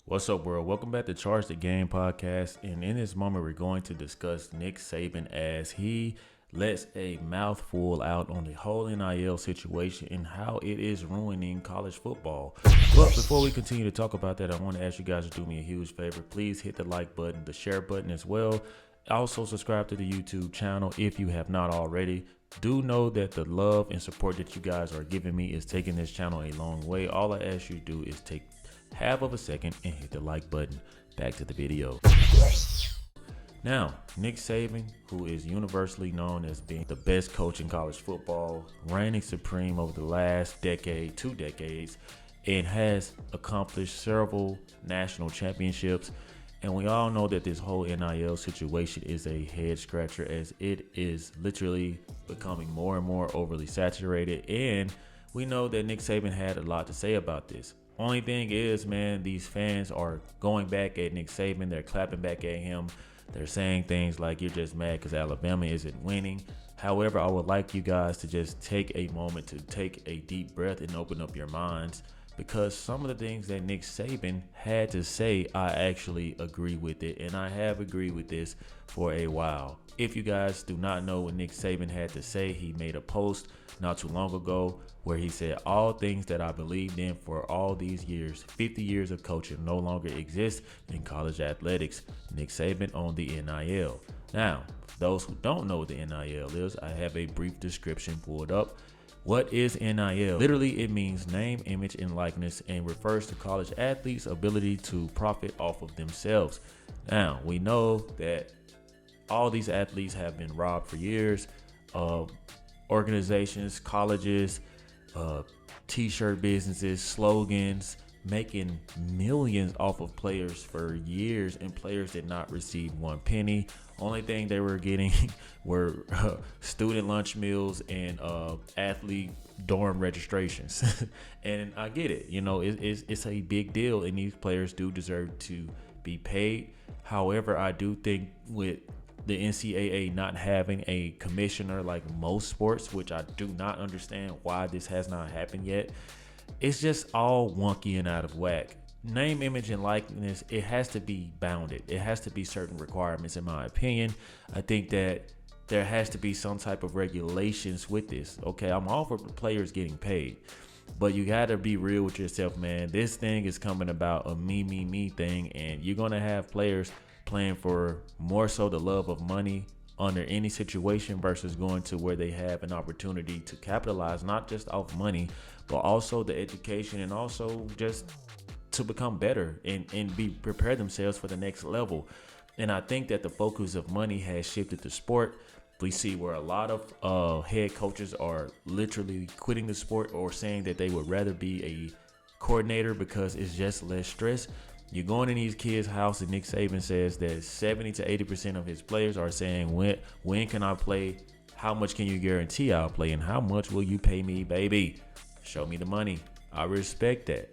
What's up, world? Welcome back to Charge the Game podcast. And in this moment, we're going to discuss Nick Saban as he lets a mouthful out on the whole NIL situation and how it is ruining college football. But before we continue to talk about that, I want to ask you guys to do me a huge favor. Please hit the like button, the share button as well. Also, subscribe to the YouTube channel if you have not already. Do know that the love and support that you guys are giving me is taking this channel a long way. All I ask you to do is take half of a second and hit the like button. Back to the video. Now, Nick Saban, who is universally known as being the best coach in college football, reigning supreme over the last decade, 2 decades, and has accomplished several national championships. And we all know that this whole NIL situation is a head scratcher, as it is literally becoming more and more overly saturated. And we know that Nick Saban had a lot to say about this. Only thing is, man, these fans are going back at Nick Saban. They're clapping back at him. They're saying things like, you're just mad because Alabama isn't winning. However, I would like you guys to just take a moment to take a deep breath and open up your minds, because some of the things that Nick Saban had to say, I actually agree with it. And I have agreed with this for a while. If you guys do not know what Nick Saban had to say, he made a post not too long ago where he said, all things that I believed in for all these years, 50 years of coaching, no longer exist in college athletics. Nick Saban on the NIL. Now, for those who don't know what the NIL is, I have a brief description pulled up. What is NIL? Literally, it means name, image, and likeness, and refers to college athletes' ability to profit off of themselves. Now, we know that all these athletes have been robbed for years. Organizations, colleges, t-shirt businesses, slogans, making millions off of players for years, and players did not receive one penny. Only thing they were getting were student lunch meals and athlete dorm registrations. And I get it, you know, it's a big deal, and these players do deserve to be paid. However, I do think with the NCAA not having a commissioner like most sports, which I do not understand why this has not happened yet, it's just all wonky and out of whack. Name, image, and likeness, it has to be bounded. It has to be certain requirements, in my opinion. I think that there has to be some type of regulations with this. Okay, I'm all for players getting paid, but you got to be real with yourself, man. This thing is coming about a me thing, and you're going to have players playing for more so the love of money under any situation versus going to where they have an opportunity to capitalize not just off money, but also the education, and also just to become better and be prepare themselves for the next level. And I think that the focus of money has shifted to sport. We see where a lot of head coaches are literally quitting the sport or saying that they would rather be a coordinator because it's just less stress. You're going in these kids' house, and Nick Saban says that 70 to 80% of his players are saying, when can I play? How much can you guarantee I'll play? And how much will you pay me, baby? Show me the money. I respect that.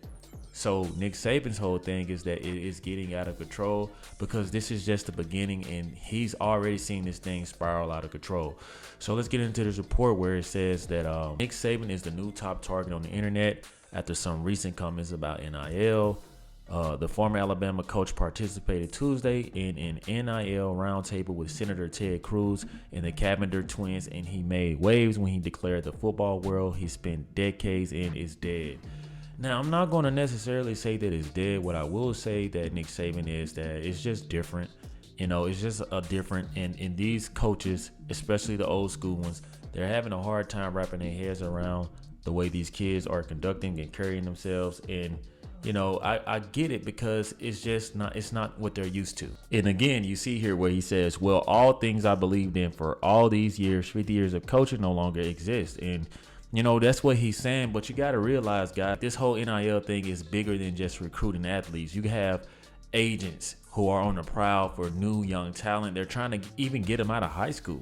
So Nick Saban's whole thing is that it is getting out of control, because this is just the beginning, and he's already seen this thing spiral out of control. So let's get into this report where it says that Nick Saban is the new top target on the internet after some recent comments about NIL. The former Alabama coach participated Tuesday in an NIL roundtable with Senator Ted Cruz and the Cavender twins, and he made waves when he declared the football world he spent decades in is dead. Now, I'm not going to necessarily say that it's dead. What I will say that Nick Saban is that it's just different. You know, it's just a different, and these coaches, especially the old school ones, they're having a hard time wrapping their heads around the way these kids are conducting and carrying themselves. And you know, I get it, because it's not what they're used to. And again, you see here where he says, well, all things I believed in for all these years, 50 years of coaching, no longer exist. And, you know, that's what he's saying. But you got to realize, guys, this whole NIL thing is bigger than just recruiting athletes. You have agents who are on the prowl for new young talent. They're trying to even get them out of high school.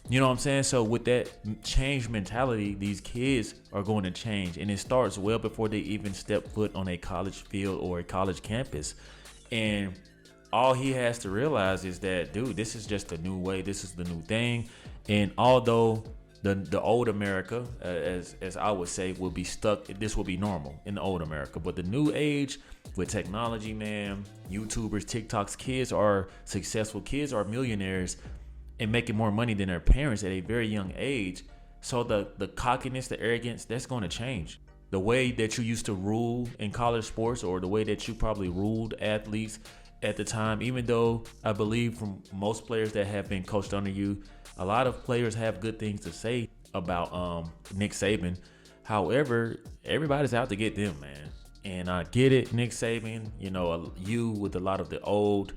You know what I'm saying? So with that change mentality, these kids are going to change, and it starts well before they even step foot on a college field or a college campus. And all he has to realize is that, dude, this is just a new way. This is the new thing. And although the old America, as I would say, will be stuck. This will be normal in the old America. But the new age with technology, man, YouTubers, TikToks, kids are successful. Kids are millionaires and making more money than their parents at a very young age. So the cockiness, the arrogance, that's going to change. The way that you used to rule in college sports, or the way that you probably ruled athletes at the time, even though I believe from most players that have been coached under you, a lot of players have good things to say about Nick Saban. However, everybody's out to get them, man. And I get it, Nick Saban, you with a lot of the old,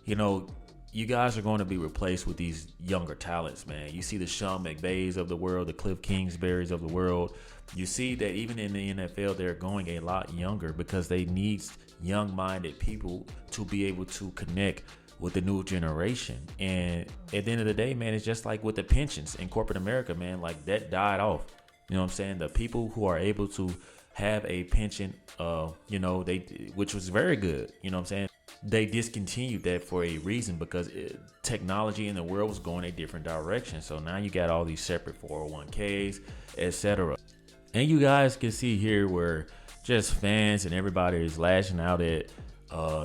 you guys are going to be replaced with these younger talents, man. You see the Sean McVays of the world, the Cliff Kingsburys of the world. You see that even in the NFL, they're going a lot younger because they need young-minded people to be able to connect with the new generation. And at the end of the day, man, it's just like with the pensions in corporate America, man, like that died off. You know what I'm saying? The people who are able to have a pension, which was very good, you know what I'm saying? They discontinued that for a reason because technology in the world was going a different direction. So now you got all these separate 401ks, etc. And you guys can see here where just fans and everybody is lashing out at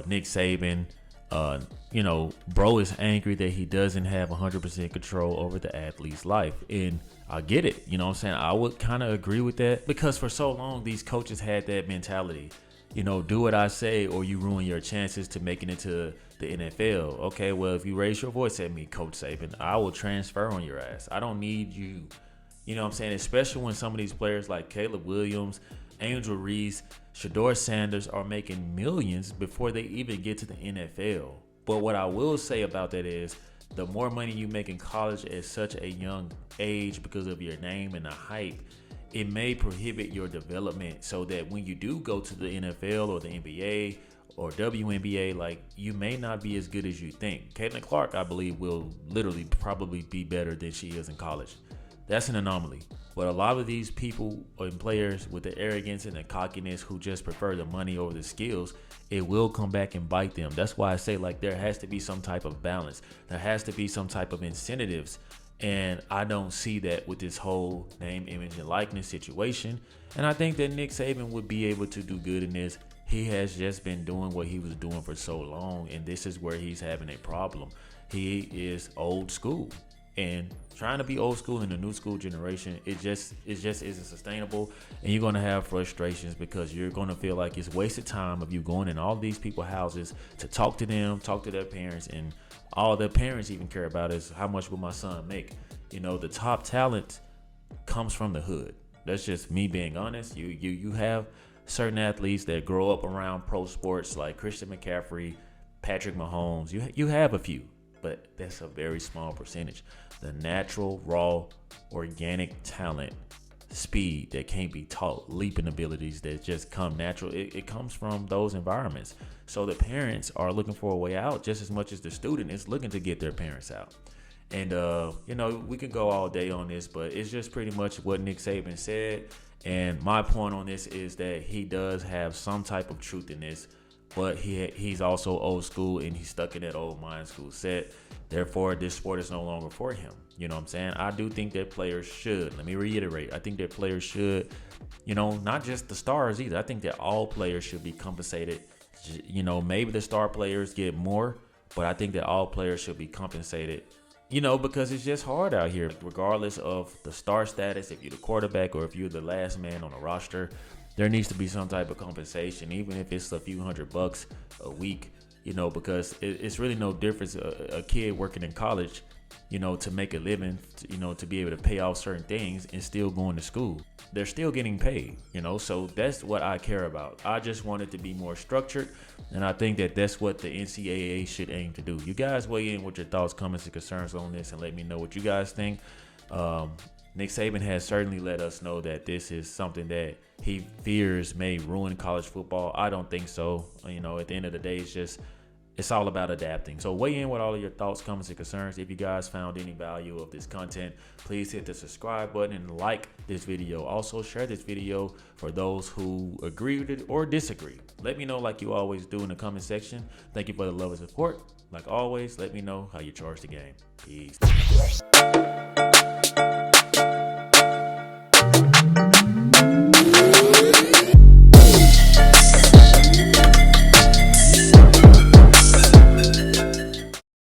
Nick Saban. Bro is angry that he doesn't have 100% control over the athlete's life. And I get it. You know what I'm saying? I would kind of agree with that because for so long, these coaches had that mentality. Do what I say or you ruin your chances to making it to the NFL. Okay, well, if you raise your voice at me, Coach Saban, I will transfer on your ass. I don't need you. You know what I'm saying? Especially when some of these players like Caleb Williams, Angel Reese, Shador Sanders are making millions before they even get to the NFL. But what I will say about that is the more money you make in college at such a young age because of your name and the hype, it may prohibit your development so that when you do go to the NFL or the NBA or WNBA, like you may not be as good as you think. Caitlin Clark, I believe, will literally probably be better than she is in college. That's an anomaly. But a lot of these people and players with the arrogance and the cockiness who just prefer the money over the skills, it will come back and bite them. That's why I say like there has to be some type of balance. There has to be some type of incentives. And I don't see that with this whole name, image, and likeness situation. And I think that Nick Saban would be able to do good in this. He has just been doing what he was doing for so long. And this is where he's having a problem. He is old school. And trying to be old school in the new school generation, it just isn't sustainable. And you're going to have frustrations because you're going to feel like it's wasted time of you going in all these people's houses to talk to them, talk to their parents. And all their parents even care about is how much will my son make. The top talent comes from the hood. That's just me being honest. You have certain athletes that grow up around pro sports like Christian McCaffrey, Patrick Mahomes. You have a few, but that's a very small percentage. The natural, raw, organic talent, speed that can't be taught, leaping abilities that just come natural, it comes from those environments. So the parents are looking for a way out just as much as the student is looking to get their parents out. And, we can go all day on this, but it's just pretty much what Nick Saban said. And my point on this is that he does have some type of truth in this, but he's also old school and he's stuck in that old mind school set. Therefore, this sport is no longer for him. You know what I'm saying? I do think that players should, let me reiterate, I think that players should, not just the stars either. I think that all players should be compensated. Maybe the star players get more, but I think that all players should be compensated, because it's just hard out here, regardless of the star status. If you're the quarterback or if you're the last man on the roster, there needs to be some type of compensation, even if it's a few $100 a week, because it's really no difference. A kid working in college, to make a living, to be able to pay off certain things and still going to school. They're still getting paid, so that's what I care about. I just want it to be more structured, and I think that that's what the NCAA should aim to do. You guys weigh in with your thoughts, comments, and concerns on this and let me know what you guys think. Nick Saban has certainly let us know that this is something that he fears may ruin college football. I don't think so. At the end of the day, it's all about adapting. So weigh in with all of your thoughts, comments, and concerns. If you guys found any value of this content, please hit the subscribe button and like this video. Also, share this video for those who agree with it or disagree. Let me know like you always do in the comment section. Thank you for the love and support. Like always, let me know how you charge the game. Peace.